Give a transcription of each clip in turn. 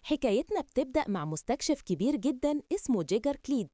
حكايتنا بتبدأ مع مستكشف كبير جدا اسمه جيجر كليد.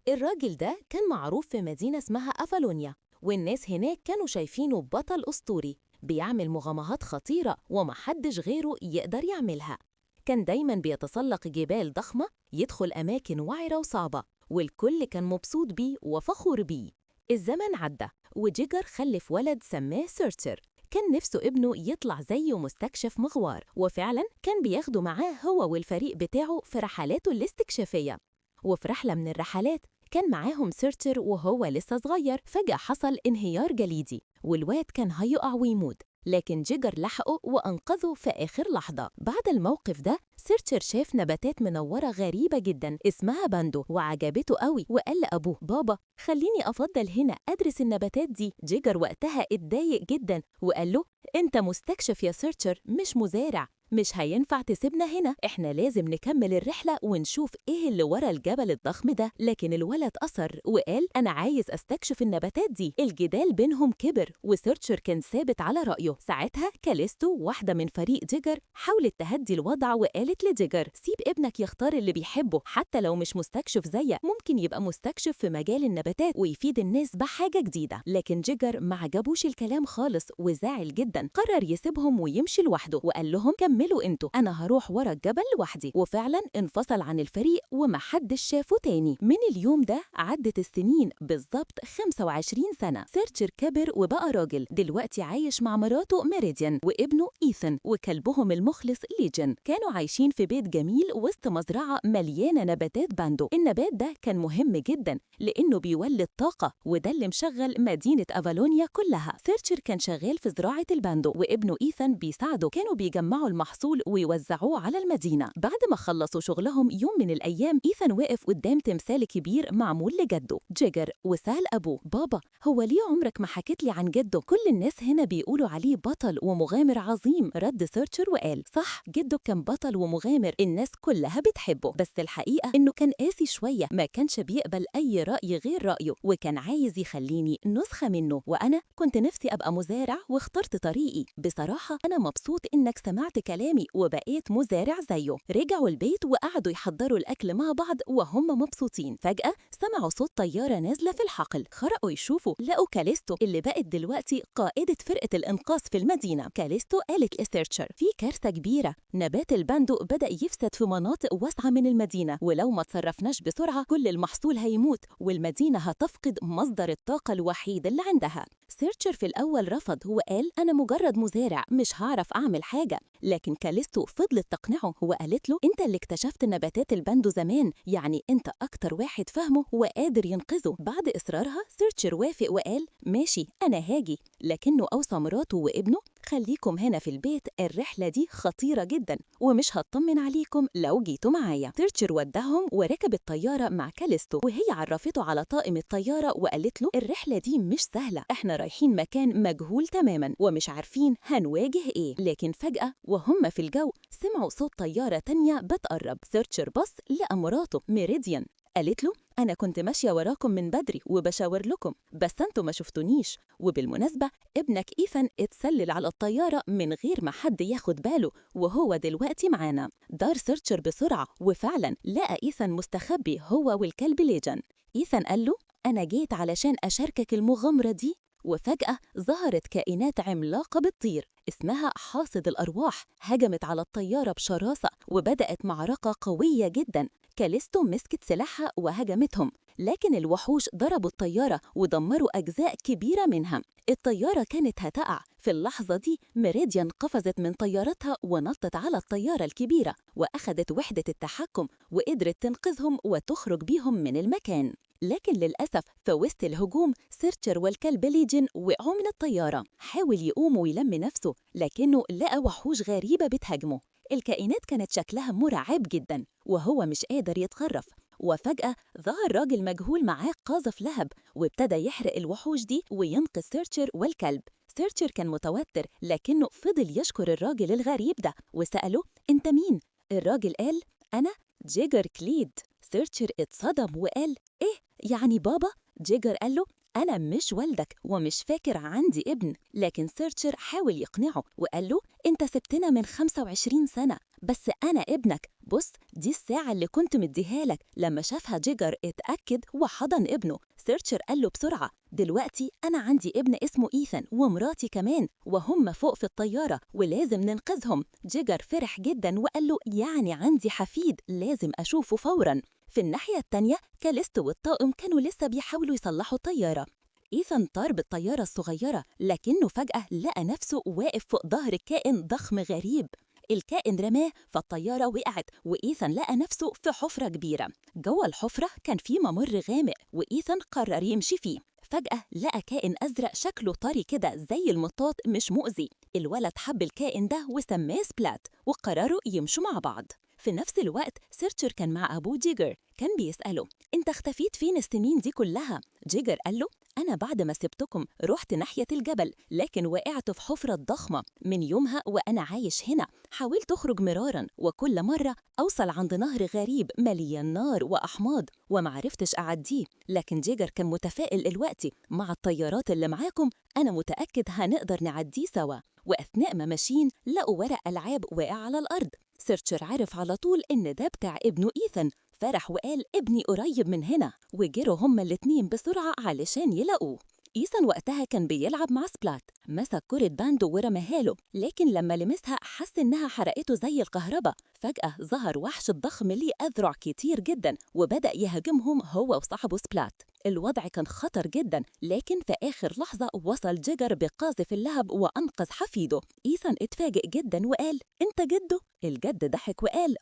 الراجل ده كان معروف في مدينة اسمها أفالونيا، والناس هناك كانوا شايفينه بطل أسطوري بيعمل مغامرات خطيرة ومحدش غيره يقدر يعملها. كان دايما بيتسلق جبال ضخمة، يدخل أماكن وعرة وصعبة، والكل كان مبسوط بيه وفخور بيه. الزمن عدى وجيجر خلف ولد سماه سيرتر. كان نفسه ابنه يطلع زيه مستكشف مغوار، وفعلا كان بياخده معاه هو والفريق بتاعه في رحلاته الاستكشافية. وفي رحلة من الرحلات كان معاهم سيرتر وهو لسه صغير. فجأة حصل انهيار جليدي والواد كان هيقع ويموت، لكن جيجر لحقه وأنقذه في آخر لحظة. بعد الموقف ده سيرتر شاف نباتات منورة غريبة جدا اسمها باندو وعجبته قوي، وقال لأبوه بابا خليني أفضل هنا أدرس النباتات دي. جيجر وقتها اتضايق جدا وقال له أنت مستكشف يا سيرتر مش مزارع، مش هينفع تسيبنا هنا، احنا لازم نكمل الرحلة ونشوف ايه اللي ورا الجبل الضخم ده. لكن الولد أصر وقال انا عايز استكشف النباتات دي. الجدال بينهم كبر وسيرتشر كان ثابت على رأيه. ساعتها كاليستو واحدة من فريق جيجر حاولت تهدي الوضع وقالت لجيجر سيب ابنك يختار اللي بيحبه، حتى لو مش مستكشف زيك ممكن يبقى مستكشف في مجال النباتات ويفيد الناس بحاجة جديدة. لكن جيجر ما عجبوش الكلام خالص وزعل جدا، قرر يسيبهم ويمشي لوحده وقال لهم كملوا انتوا، انا هروح ورا الجبل لوحدي. وفعلا انفصل عن الفريق ومحدش شافه تاني. من اليوم ده عدت السنين بالظبط 25 سنة. سيرتشر كبر وبقى راجل، دلوقتي عايش مع مراته ميريديان وابنه إيثان وكلبهم المخلص ليجن. كانوا عايشين في بيت جميل وسط مزرعة مليانة نباتات باندو. النبات ده كان مهم جدا لأنه بيولد طاقة، وده اللي مشغل مدينة أفالونيا كلها. سيرتشر كان شغال في زراعة الباندو وابنه إيثان بيساعده، كانوا بيجمعوا المحصول ويوزعوه على المدينة. بعد ما خلصوا شغلهم يوم من الأيام إيثان وقف قدام تمثال كبير معمول لجده جيجر وسأل أبوه بابا هو ليه عمرك ما حكيت لي عن جده؟ كل الناس هنا بيقولوا عليه بطل ومغامر عظيم. رد سيرتشر وقال صح، جده كان بطل ومغامر الناس كلها بتحبه، بس الحقيقة إنه كان قاسي شوية، ما كانش بيقبل أي رأي غير رأيه وكان عايز يخليني نسخة منه. وأنا كنت نفسي أبقى مزارع واخترت طريقي. بصراحة أنا مبسوط إنك سمعت كلامي وبقيت مزارع زيه. رجعوا البيت وقعدوا يحضروا الأكل مع بعض وهم مبسوطين. فجأة سمعوا صوت طيارة نازلة في الحقل، خرقوا يشوفوا لقوا كاليستو اللي بقت دلوقتي قائدة فرقة الإنقاذ في المدينة. كاليستو قالت لسيرتشر في كارثة كبيرة، نبات البندق بدأ يفسد في مناطق واسعة من المدينة، ولو ما تصرفناش بسرعة كل المحصول هيموت والمدينة هتفقد مصدر الطاقة الوحيد اللي عندها. سيرتشر في الأول رفض وقال أنا مجرد مزارع مش هعرف أعمل حاجة، لكن كاليستو فضلت تقنعه وقالت له أنت اللي اكتشفت نباتات البندو زمان، يعني أنت أكتر واحد فاهمه وقادر ينقذه. بعد إصرارها سيرتشر وافق وقال ماشي أنا هاجي، لكنه أوصى مراته وابنه خليكم هنا في البيت، الرحلة دي خطيرة جدا ومش هطمن عليكم لو جيتوا معايا. سيرتشر ودعهم وركب الطيارة مع كاليستو، وهي عرفته على طاقم الطيارة وقالت له الرحلة دي مش سهلة، احنا رايحين مكان مجهول تماما ومش عارفين هنواجه ايه. لكن فجأة وهم في الجو سمعوا صوت طيارة تانية بتقرب. سيرتشر بص لقى مراته ميريديان، قالت له أنا كنت ماشية وراكم من بدري وبشاور لكم بس أنتوا ما شفتونيش، وبالمناسبة ابنك إيثان اتسلل على الطيارة من غير ما حد ياخد باله وهو دلوقتي معانا. دار سيرتشر بسرعة وفعلا لقى إيثان مستخبي هو والكلب ليجن. إيثان قال له أنا جيت علشان أشاركك المغامرة دي. وفجأة ظهرت كائنات عملاقة بتطير اسمها حاصد الأرواح، هجمت على الطيارة بشراسة وبدأت معركة قوية جدا. كاليستو مسكت سلاحها وهجمتهم، لكن الوحوش ضربوا الطيارة ودمروا أجزاء كبيرة منها. الطيارة كانت هتقع في اللحظة دي. ميريديان قفزت من طيارتها ونطت على الطيارة الكبيرة وأخذت وحدة التحكم وقدرت تنقذهم وتخرج بيهم من المكان. لكن للأسف في وسط الهجوم سيرتشر والكلب ليجن وقعوا من الطيارة. حاول يقوم ويلم نفسه لكنه لقى وحوش غريبة بتهاجمه. الكائنات كانت شكلها مرعب جدا وهو مش قادر يتصرف. وفجأة ظهر راجل مجهول معاه قاذف لهب وابتدى يحرق الوحوش دي وينقذ سيرتشر والكلب. سيرتشر كان متوتر لكنه فضل يشكر الراجل الغريب ده وسأله أنت مين؟ الراجل قال أنا جيجر كليد. سيرتشر اتصدم وقال إيه يعني بابا؟ جيجر قال له أنا مش والدك ومش فاكر عندي ابن. لكن سيرتشر حاول يقنعه وقال له أنت سبتنا من 25 سنة، بس أنا ابنك. بص، دي الساعة اللي كنت مديها لك. لما شافها جيجر اتأكد وحضن ابنه. سيرتشر قال له بسرعة دلوقتي أنا عندي ابن اسمه إيثان ومراتي كمان، وهم فوق في الطيارة ولازم ننقذهم. جيجر فرح جدا وقال له يعني عندي حفيد لازم أشوفه فورا. في الناحية التانية كاليستو والطاقم كانوا لسه بيحاولوا يصلحوا الطيارة. إيثان طار بالطيارة الصغيرة، لكنه فجأة لقى نفسه واقف فوق ظهر كائن ضخم غريب. الكائن رماه فالطيارة وقعت، وإيثان لقى نفسه في حفرة كبيرة. جوه الحفرة كان في ممر غامق، وإيثان قرر يمشي فيه. فجأة لقى كائن أزرق شكله طري كده زي المطاط مش مؤذي. الولد حب الكائن ده وسماه سبلات، وقرروا يمشوا مع بعض. في نفس الوقت سيرتشر كان مع أبوه جيجر، كان بيسأله أنت اختفيت فين السنين دي كلها؟ جيجر قال له أنا بعد ما سبتكم رحت ناحية الجبل، لكن وقعت في حفرة ضخمة. من يومها وأنا عايش هنا. حاولت أخرج مرارا، وكل مرة أوصل عند نهر غريب مليان نار وأحماض ومعرفتش أعديه. لكن جيجر كان متفائل الوقت، مع الطيارات اللي معاكم أنا متأكد هنقدر نعديه سوا. وأثناء ما ماشيين لقوا ورق ألعاب واقع على الأرض. سيرتشر عرف على طول إن ده بتاع ابنه إيثان، فرح وقال ابني قريب من هنا، وجروا هما الاتنين بسرعة علشان يلاقوه. إيثان وقتها كان بيلعب مع سبلات، مسك كرة باندو ورماها له، لكن لما لمسها حس إنها حرقته زي الكهرباء. فجأة ظهر وحش ضخم ليه أذرع كتير جدا وبدأ يهاجمهم هو وصاحبه سبلات. الوضع كان خطر جدا، لكن في آخر لحظة وصل جيجر بقاذف اللهب وأنقذ حفيده. إيثان اتفاجئ جدا وقال أنت جده؟ الجد ضحك وقال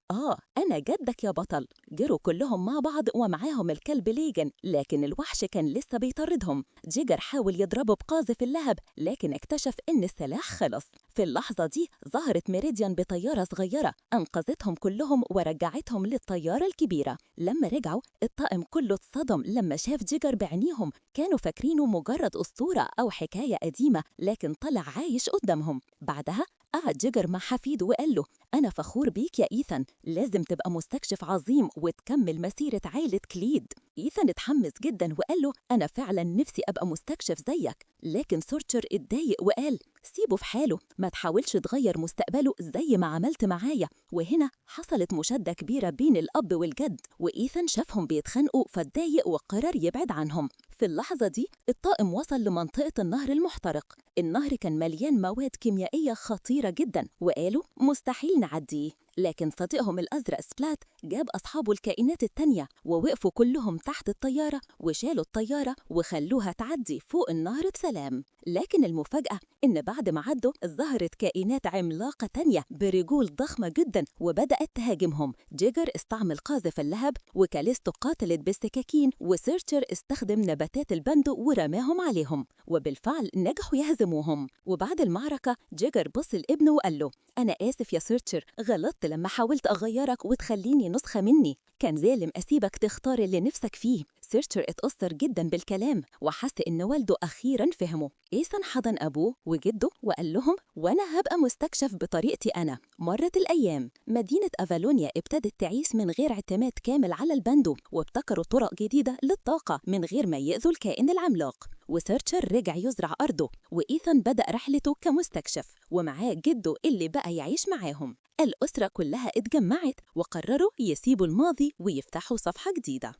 أنا جدك يا بطل. جروا كلهم مع بعض ومعاهم الكلب ليجن، لكن الوحش كان لسه بيطاردهم. جيجر حاول يضربه بقاذف اللهب، لكن اكتشف إن السلاح خلص. في اللحظة دي ظهرت ميريديان بطيارة صغيرة، أنقذتهم كلهم ورجعتهم للطيارة الكبيرة. لما رجعوا الطاقم كله اتصدم لما شاف جيجر بعينيهم، كانوا فاكرينه مجرد أسطورة أو حكاية قديمة، لكن طلع عايش قدامهم. بعدها قعد جيجر مع حفيده وقال له أنا فخور بيك يا إيثان، لازم تبقى مستكشف عظيم وتكمل مسيرة عائلة كليد. إيثان اتحمس جدا وقال له أنا فعلا نفسي أبقى مستكشف زيك. لكن سورتشر اتضايق وقال سيبه في حاله، ما تحاولش تغير مستقبله زي ما عملت معايا. وهنا حصلت مشادة كبيرة بين الأب والجد، وإيثان شافهم بيتخانقوا فاتضايق وقرر يبعد عنهم. في اللحظة دي الطاقم وصل لمنطقة النهر المحترق. النهر كان مليان مواد كيميائية خطيرة جدا، وقالوا مستحيل نعديه. لكن صديقهم الأزرق سبلات جاب أصحابه الكائنات التانية، ووقفوا كلهم تحت الطيارة وشالوا الطيارة وخلوها تعدي فوق النهر بسلام. لكن المفاجأة إن بعد ما عدوا ظهرت كائنات عملاقة تانية برجول ضخمة جدا وبدأت تهاجمهم. جيجر استعمل قاذف اللهب، وكاليستو قاتلت بالسكاكين، وسيرتشر استخدم نباتات البندو ورماهم عليهم، وبالفعل نجحوا يهزموهم. وبعد المعركة جيجر بص لابنه وقال له أنا آسف يا سيرتشر، غلطت لما حاولت أغيرك وتخليني نسخة مني، كان ظالم أسيبك تختار اللي نفسك فيه. سيرتشر اتأثر جدا بالكلام وحس إن والده أخيرا فهمه. إيثان حضن أبوه وجده وقال لهم وأنا هبقى مستكشف بطريقتي أنا. مرت الأيام، مدينة أفالونيا ابتدت تعيش من غير اعتماد كامل على البندو، وابتكروا طرق جديدة للطاقة من غير ما يأذوا الكائن العملاق. وسيرتشر رجع يزرع أرضه، وإيثان بدأ رحلته كمستكشف ومعاه جده اللي بقى يعيش معاهم. الأسرة كلها اتجمعت وقرروا يسيبوا الماضي ويفتحوا صفحة جديدة.